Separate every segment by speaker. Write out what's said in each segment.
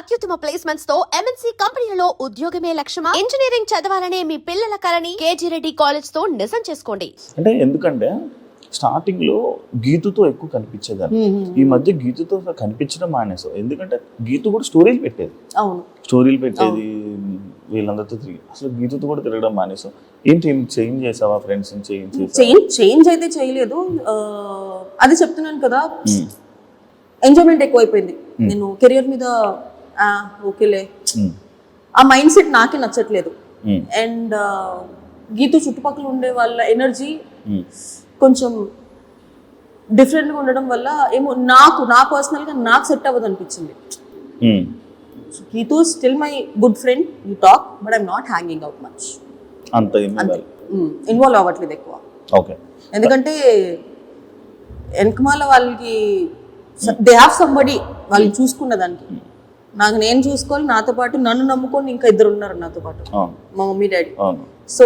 Speaker 1: అత్యుత్తమ ప్లేస్మెంట్స్ తో ఎంఎన్సీ కంపెనీలలో ఉద్యోగమే లక్ష్యమా? ఇంజనీరింగ్ చదవాలనే మీ పిల్లల కలని కేజీ రెడ్డి కాలేజ్ తో నిజం చేసుకోండి.
Speaker 2: అంటే ఎందుకంటే స్టార్టింగ్ లో గీతుతో ఎక్కువ కనిపించేదాన్ని. ఈ మధ్య గీతుతో కనిపించడం మానేసావు. ఎందుకంటే గీతు కూడా స్టోరీలు పెట్టేది.
Speaker 3: అవును,
Speaker 2: స్టోరీలు పెట్టేది వీళ్ళందరితో తిరిగి. అసలు గీతుతో కూడా తిరగడం మానేసావు. ఏంటి చేంజ్ చేసావా? ఫ్రెండ్స్
Speaker 3: చేంజ్ అయితే చేయలేదు. అది చెప్తున్నాను కదా, ఎంజాయ్మెంట్ ఎక్కువైపోయింది. నేను కెరియర్ మీద ఓకేలే, ఆ మైండ్ సెట్ నాకే నచ్చట్లేదు. అండ్ గీతు చుట్టుపక్కల ఉండే వాళ్ళ ఎనర్జీ కొంచెం డిఫరెంట్గా ఉండడం వల్ల ఏమో నా పర్సనల్గా నాకు సెట్ అవ్వదు అనిపించింది. Geethu still my good friend, you talk, but I'm not hanging out much.
Speaker 2: అంతే
Speaker 3: ఇన్వాల్వ్ అవ్వట్లేదు ఎక్కువ. ఎందుకంటే వెనకమాల వాళ్ళకి దే హ్యావ్ సంబడి, వాళ్ళు చూసుకున్న దానికి. నాకు నేను చూసుకోవాలి, నాతో పాటు నన్ను నమ్ముకొని ఇంకా ఇద్దరు ఉన్నారు నాతో పాటు, మా mummy daddy. So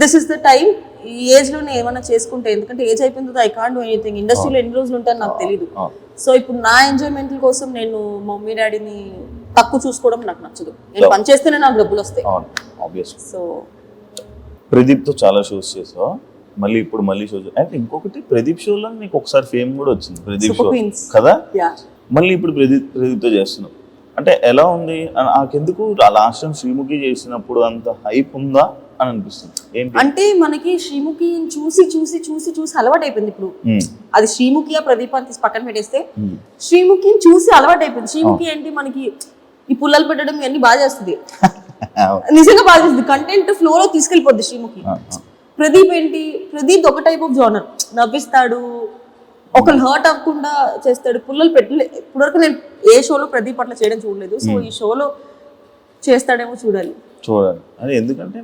Speaker 3: this is the time. ఈ ఏజ్ లోనే ఏమైనా చేసుకుంటే, ఎందుకంటే ఏజ్ అయిపోయింది, ఐ కాంట్ డూ ఎనీథింగ్. ఇండస్ట్రీలో ఎన్ని రోజులు ఉంటాను నాకు తెలియదు. సో ఇప్పుడు నా ఎంజాయ్మెంట్ కోసం నేను మమ్మీ డాడీని తక్కువ చూసుకోవడం నాకు నచ్చదు. నేను పని చేస్తేనే నాకు డబ్బులు వస్తాయి. సో
Speaker 2: ప్రదీప్ తో చాలా షోస్ చేసావు, మళ్ళీ ఇప్పుడు మళ్ళీ షో. అంటే ఇంకొకటి, ప్రదీప్ షోలో నీకు ఒకసారి ఫేమ్ కూడా వచ్చింది, ప్రదీప్ షో కదా. మళ్ళీ ఇప్పుడు ప్రదీప్ తో చేస్తున్నావు. అంటే ఎలా ఉంది? నాకెందుకు లాస్ట్ టైం శ్రీముఖి చేసినప్పుడు అంత హైప్ ఉందా అని అనిపిస్తుంది. ఏంటి
Speaker 3: అంటే మనకి శ్రీముఖి చూసి చూసి చూసి చూసి అలవాటు అయిపోయింది. ఇప్పుడు అది శ్రీముఖి ప్రదీప్ అని తీసి పక్కన పెట్టేస్తే, శ్రీముఖిని చూసి అలవాటు అయిపోయింది. శ్రీముఖి ఏంటి, మనకి ఈ పుల్లలు పెట్టడం ఇవన్నీ బాగా చేస్తుంది, నిజంగా బాగా చేస్తుంది. కంటెంట్ ఫ్లో లో తీసుకెళ్ళిపోద్ది శ్రీముఖి. ప్రదీప్ ఏంటి, ప్రదీప్ ఒక టైప్ ఆఫ్ జోనర్, నవ్విస్తాడు, ఒకరు హర్ట్ అవ్వకుండా చేస్తాడు. పుల్లలు పెట్టలే ఇప్పటివరకు నేను ఏ షోలో ప్రదీప్ అట్లా చేయడం చూడలేదు. సో ఈ షోలో చేస్తాడేమో చూడాలి.
Speaker 2: అది ఎందుకంటే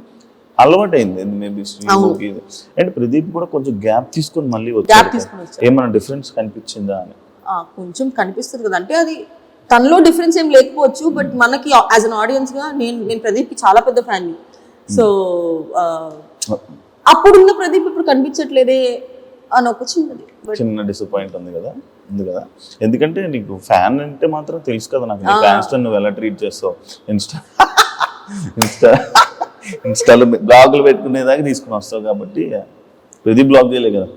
Speaker 2: అలవాటు అయింది మేబీ శ్రీముఖి. అండ్ ప్రదీప్ కూడా కొంచెం గ్యాప్ తీసుకొని మళ్ళీ వచ్చాడు. ఏమైనా డిఫరెన్స్ కనిపించిందా అని?
Speaker 3: కొంచెం కనిపిస్తుంది కదా. అంటే అది తనలో డిఫరెన్స్ ఏం లేకపోవచ్చు, బట్ మనకి యాజ్ అన్ ఆడియన్స్ గా నేను ప్రదీప్ కి చాలా పెద్ద ఫ్యాన్. సో అప్పుడున్న ప్రదీప్ ఇప్పుడు కనిపించట్లేదే అని ఒక
Speaker 2: చిన్న డిసప్పాయింట్ ఉంది కదా. ఎందుకంటే నీకు ఫ్యాన్ అంటే మాత్రం తెలుసు కదా నాకు, నీ ఫ్యాన్స్ తో నువ్వు ఎలా ట్రీట్ చేస్తావు. ఇన్స్టాలో బ్లాగులు పెట్టుకునేదాకా తీసుకుని వస్తావు కాబట్టి ప్రదీప్ బ్లాగ్ చేయలే కదా.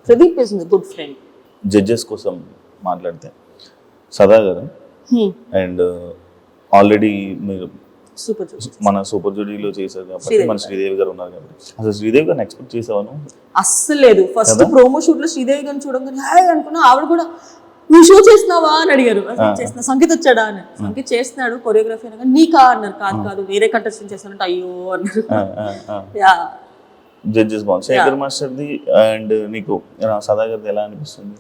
Speaker 3: Pradeep is good friend.
Speaker 2: Judges కోసం మాట్లాడితే సదా గారు అండ్ ఆల్రెడీ మీరు మన సూపర్ జోడీలో చేశారు కాబట్టి, మన శ్రీదేవి గారు ఉన్నారు కాబట్టి, అసలు శ్రీదేవి గారిని ఎక్స్పెక్ట్ చేసావాను?
Speaker 3: అస్సలు లేదు. ఫస్ట్ ప్రోమో షూట్ లో శ్రీదేవి గారిని చూడగానే హాయ్ అనుకున్నా. ఆవిడ కూడా నువ్వు షో చేస్తున్నావా అని అడిగారు. చేస్తున్నా. సంగీత్ వచ్చాడా అని. సంగీత్ చేస్తున్నాడు, కొరియోగ్రఫీ అనగా నీకా అన్నారు. కాదు వేరే కంటెస్టెంట్ చేస్తానంటే అయ్యో అన్నారు.
Speaker 2: జడ్జెస్ బాగుంది. శేఖర్ మాస్టర్ది అండ్ నీకు సదా గారిది ఎలా అనిపిస్తుంది?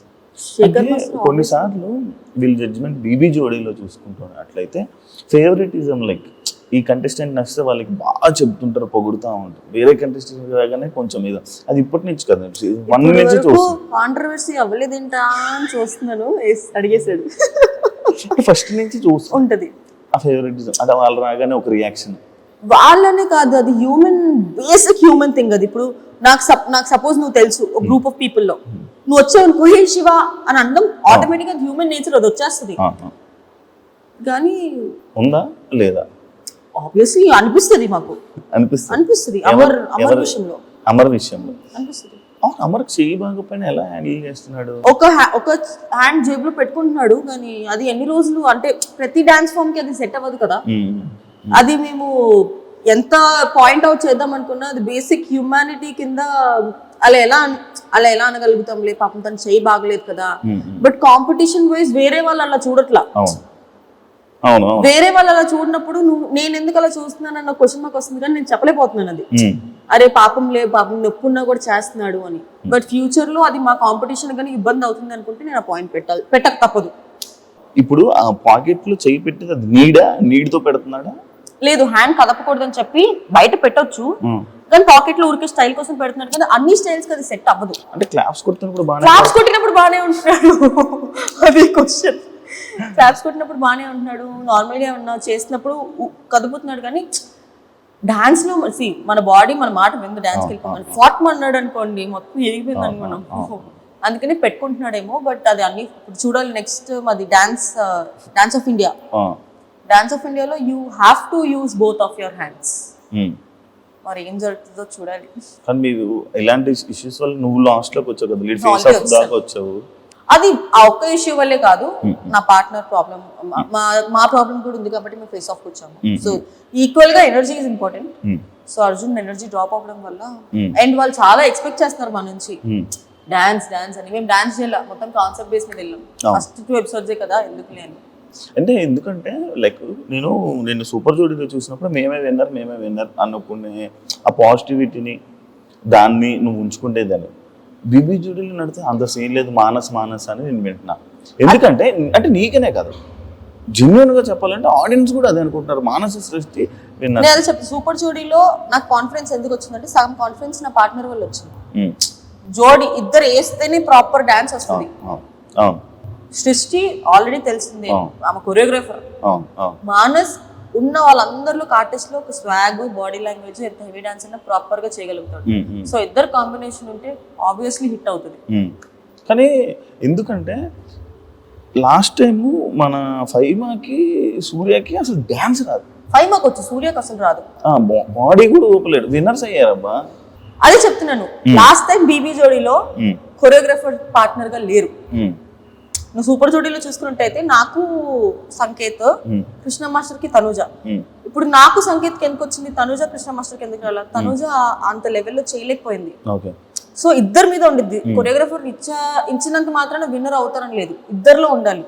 Speaker 2: కొన్నిసార్లు వీళ్ళ జడ్జిమెంట్ బీబీ జోడీలో చూసుకుంటాను. అట్లయితే ఫేవరెటిజం, లైక్ ఈ కంటెస్టెంట్ నచ్చితే వాళ్ళకి బాగా చెప్తుంటారు, పొగుడుతూ ఉంటారు. వేరే కంటెస్టెంట్ రాగానే కొంచెం మీద అది ఇప్పటి నుంచి కదా, 1 నుంచి చూస్తాను.
Speaker 3: కాంట్రవర్సీ అవ్వలేదేంటా అని చూస్తున్నాను. అడిగేసాడు.
Speaker 2: ఫస్ట్ నుంచి చూస్తూ ఉంటది ఆ ఫేవరెటిజం. అంటే వాళ్ళు రాగానే ఒక రియాక్షన్.
Speaker 3: వాళ్ళనే కాదు, అది హ్యూమన్, బేసిక్ హ్యూమన్ థింగ్ అది. ఇప్పుడు నాకు సపోజ్ నువ్వు తెలుసు ఒక గ్రూప్ ఆఫ్ పీపుల్ లో నువ్వు వచ్చావు కోహే శివ అని అనడం ఆటోమేటిక్ గా హ్యూమన్ నేచర్, అది వచ్చేస్తుంది. కానీ
Speaker 2: ఉందా లేదా?
Speaker 3: ఆబ్వియస్లీ అనిపిస్తుంది, మాకు అనిపిస్తుంది. అమర్ విషయంలో అనిపిస్తుంది.
Speaker 2: అమర్ చేయి బాగపోయినా ఎలా హ్యాండిల్ చేస్తున్నాడు?
Speaker 3: ఒక హ్యాండ్ జేబులో పెట్టుకుంటున్నాడు, కానీ అది ఎన్ని రోజులు అంటే ప్రతి డాన్స్ ఫామ్ కి అది సెట్ అవ్వదు కదా. అది మేము ఎంత పాయింట్ అవుట్ చేద్దాం అనుకున్నా, అది బేసిక్ హ్యూమానిటీ కింద అలా ఎలా అనగలుగుతాంలే, పాపం తను చేయి బాగలేదు కదా. బట్ కాంపిటీషన్ వైజ్ వేరే వాళ్ళు అలా చూడట్లా. వేరే వాళ్ళు అలా చూడనప్పుడు నేను ఎందుకు అలా చూస్తున్నాను అన్న క్వశ్చన్ మార్క్ వస్తుంది. కానీ నేను చెప్పలేకపోతున్నాను అది. అరే పాపం నొప్పి ఉన్నా కూడా చేస్తున్నాడు అని. బట్ ఫ్యూచర్ లో అది మా కాంపిటీషన్ కానీ ఇబ్బంది అవుతుంది అనుకుంటే నేను ఆ పాయింట్ పెట్టక తప్పదు.
Speaker 2: ఇప్పుడు ఆ పాకెట్ లో చేయి పెట్టేది అది నీడ్తో పెడుతున్నాడా?
Speaker 3: లేదు, హ్యాండ్ కదపకూడదని చెప్పి బయట పెట్టొచ్చు, కానీ పాకెట్ లో ఊరికే స్టైల్ కోసం పెడుతున్నాడు కదా. అన్ని స్టైల్స్ అది సెట్ అవ్వదు.
Speaker 2: అంటే క్లాప్స్ కొట్టినప్పుడు
Speaker 3: బాగానే ఉంటున్నాడు. అది క్వశ్చన్. క్లాప్స్ కొట్టినప్పుడు బాగానే ఉంటున్నాడు, నార్మల్ గా ఉన్నా, చేసినప్పుడు కదుపుతున్నాడు. కానీ డాన్స్ లో మన బాడీ మన మాట విందు డాన్స్కి వెళ్ళిపోమని ఫాట్ అన్నాడు అనుకోండి, మొత్తం ఎదిగిపోయింది అనుకున్నాం. అందుకని పెట్టుకుంటున్నాడేమో. బట్ అది అన్ని ఇప్పుడు చూడాలి. నెక్స్ట్ మాది dance of India. Dance of ఇండియాలో you have to use both of your hands. మరి ఏం జరుగుతుందో చూడాలి.
Speaker 2: కానీ మీరు ఇలాంటి ఇష్యూస్ వల్ల నువ్వు లాస్ట్ లోకి వచ్చావు కదా, లీడ్ ఫేస్ ఆఫ్ దాకా వచ్చావు.
Speaker 3: అది ఆ ఒక్క ఇష్యూ వల్లే కాదు, నా పార్ట్నర్ ప్రాబ్లం, మా ప్రాబ్లం కూడా ఉంది కాబట్టి మేము ఫేస్ ఆఫ్ వచ్చాము. సో ఈక్వల్ గా energy is important. So Arjun energy drop అవ్వడం వల్ల అండ్ వాళ్ళు చాలా ఎక్స్పెక్ట్ చేస్తున్నారు మన నుంచి డాన్స్ అని. మేము డాన్స్ చేయాలి, మొత్తం కాన్సెప్ట్ బేస్ మీద వెళ్ళాం. ఫస్ట్ 2 ఎపిసోడ్సే కదా, ఎందుకు లేని
Speaker 2: అంటే ఎందుకంటే లైక్ నేను సూపర్ జోడీలో చూసినప్పుడు మేమే విన్నర్ అనుకునే ఆ పాజిటివిటీని దాన్ని నువ్వు ఉంచుకుంటేదాన్ని. బీబీ జోడీలో నడితే అంత సీన్ లేదు, మానస్ అని నేను వింటున్నా. ఎందుకంటే అంటే నీకనే కాదు, జెన్యున్ గా చెప్పాలంటే ఆడియన్స్ కూడా అదే అనుకుంటున్నారు, మానస సృష్టి విన్నర్.
Speaker 3: నేను చెప్తా, సూపర్ జోడీలో నాకు కాన్ఫిడెన్స్ ఎందుకు వచ్చిందంటే సగం కాన్ఫిడెన్స్ నా పార్ట్నర్ వల్ల వచ్చింది. జోడీ ఇద్దరు వేస్తేనే ప్రాపర్ డాన్స్ వస్తుంది. సృష్టి ఆల్రెడీ తెలిసిందే, ఆమె కొరియోగ్రాఫర్. మానస్ ఉన్న వాళ్ళందరిలో ఆర్టిస్ట్ లో ఒక స్వాగ్, బాడీ లాంగ్వేజ్, ఎంత హెవీ డాన్స్ అయినా ప్రాపర్ గా చేయగలుగుతాడు. సో ఇద్దరు కాంబినేషన్ ఉంటే ఆబ్వియస్లీ హిట్ అవుతుంది.
Speaker 2: కానీ ఎందుకంటే లాస్ట్ టైం మన ఫైమాకి సూర్యకి అసలు డాన్స్ రాదు.
Speaker 3: ఫైమాకి వచ్చి సూర్యకి అసలు రాదు,
Speaker 2: బాడీ కూడా ఊపలేడు. విన్నర్స్ అయ్యారబ్బా.
Speaker 3: అదే చెప్తున్నాను, లాస్ట్ టైం బీబీ జోడీలో కొరియోగ్రాఫర్ పార్ట్నర్ గా లేరు. నువ్వు సూపర్ జోడీలో చూసుకున్నట్టయితే నాకు సంకేత్, కృష్ణ మాస్టర్ కి తనుజ. ఇప్పుడు నాకు సంకేత్ కి ఎందుకు వచ్చింది, తనుజ కృష్ణ మాస్టర్ కి ఎందుకు రాలేదు? తనుజ అంత లెవెల్లో చేయలేకపోయింది. సో ఇద్దరి మీద ఉండిద్ది. కొరియోగ్రాఫర్ ఇచ్చినంత మాత్రాన విన్నర్ అవుతారని లేదు, ఇద్దరిలో ఉండాలి.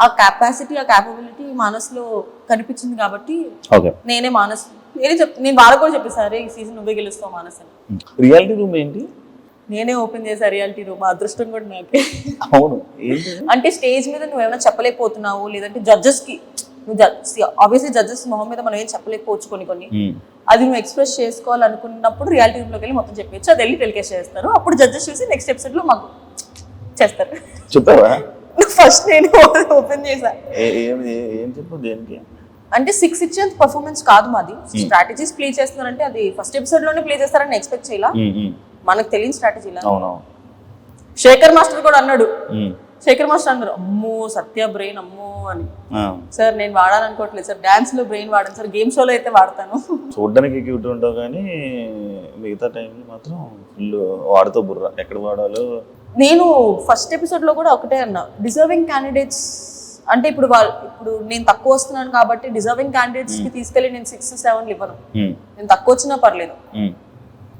Speaker 3: ఆ కెపాసిటీ, ఆ క్యాపబిలిటీ మానస్లో కనిపించింది కాబట్టి నేనే నేను వాళ్ళకు కూడా చెప్పేసారు ఈ సీజన్ నువ్వే గెలుస్తావు మానస్ అని.
Speaker 2: రియాలిటీ రూమ్ ఏంటి?
Speaker 3: నేనే ఓపెన్ చేసా రియాలిటీ రూమ్. అదృష్టం కూడా నాకే.
Speaker 2: అవును,
Speaker 3: అంటే స్టేజ్ మీద నువ్వు ఏమైనా చెప్పలేకపోతున్నావు, లేదంటే జడ్జెస్ కి ఆబ్వియస్లీ జడ్జెస్ మొహం మీద మనం ఏం చెప్పలేకపోవచ్చు కొన్ని అది నువ్వు ఎక్స్ప్రెస్ చేసుకోవాలనుకున్నప్పుడు రియాలిటీ రూమ్ లోకి వెళ్ళి మొత్తం చెప్పచ్చు. అది వెళ్ళి టెలికాస్ట్ చేస్తారు. అప్పుడు జడ్జెస్ చూసి నెక్స్ట్ ఎపిసోడ్ లో మాకు చేస్తారు.
Speaker 2: చెప్పావా?
Speaker 3: ఫస్ట్ నేను ఓపెన్ చేసా.
Speaker 2: ఏం చెప్పు దేనికి
Speaker 3: అంటే 6 ఇచ్చేంత పర్ఫార్మెన్స్ కాదు మాది. స్ట్రాటజీస్ ప్లే చేస్తున్నారంటే అది ఫస్ట్ ఎపిసోడ్ లోనే ప్లే చేస్తారని ఎక్స్పెక్ట్ చేయాల, మనకు తెలియని స్ట్రాటజీలా. శేఖర్ మాస్టర్ కూడా అన్నాడు, శేఖర్ మాస్టర్ అన్నారు అమ్మో సత్య బ్రెయిన్ అమ్మో అని. సార్ నేను వాడాలనుకోవట్లేదు సార్, డాన్స్ లో బ్రెయిన్ వాడాను సార్, గేమ్ షోలో అయితే వాడతాను.
Speaker 2: చూడడానికి క్యూట్ ఉంటావు కానీ మిగతా టైంలో మాత్రం ఫుల్ వాడుతూ బుర్ర ఎక్కడ వాడాలో.
Speaker 3: నేను ఫస్ట్ ఎపిసోడ్ లో కూడా ఒకటే అన్నా, డిజర్వింగ్ క్యాండిడేట్స్ అంటే ఇప్పుడు నేను తక్కువ వస్తున్నాను కాబట్టి డిజర్వింగ్ క్యాండిడేట్స్ కి తీసుకెళ్లి నేను 6, 7 ఇవ్వను. నేను తక్కువ వచ్చినా పర్లేదు,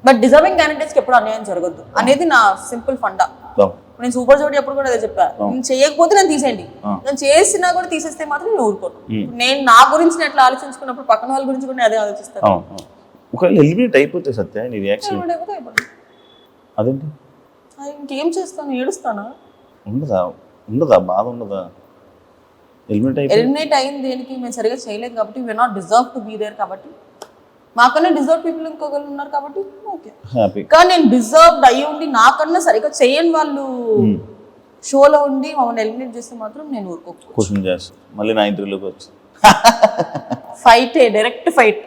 Speaker 3: బట్ డిజర్వింగ్ క్యాండిడేట్స్ కి ఎప్పుడు అన్యాయం జరగద్దు అనేది నా సింపుల్ ఫండా. నేను సూపర్ జోడీ అప్పుడు కూడా అదే చెప్పా, నేను చేయకపోతే నేను తీసేయండి, నేను చేసినా కూడా తీసేస్తే మాత్రం నేను ఊరుకోను. నేను నా గురించి నేను ఎట్లా ఆలోచించుకున్నప్పుడు పక్కన వాళ్ళ గురించి కూడా అదే ఆలోచిస్తాను.
Speaker 2: ఒకవేళ ఎలిమినేట్ అయిపోతే సత్య నీ రియాక్షన్ అదేంటి?
Speaker 3: ఇంకేం చేస్తాను, ఏడుస్తానా?
Speaker 2: ఉండదా బాధ ఉండదా?
Speaker 3: ఎలిమినేట్ అయింది దేనికి, మేము సరిగా చేయలేదు కాబట్టి, we not deserve to be there కాబట్టి, మాకన్నా డిజర్వ్ పీపుల్ ఇంకొకరు ఉన్నారు కాబట్టి ఓకే. కానీ నేను డిజర్వ్డ్ అయ్యి ఉండి నాకన్నా సరిగా చేయని వాళ్ళు షోలో ఉండి మమ్మల్ని ఎలిమినేట్ చేస్తే మాత్రం నేను
Speaker 2: క్వశ్చన్ చేస్తా. మళ్ళీ నా ఇంటర్వ్యూలోకి వచ్చి
Speaker 3: ఫైట్, డైరెక్ట్ ఫైట్.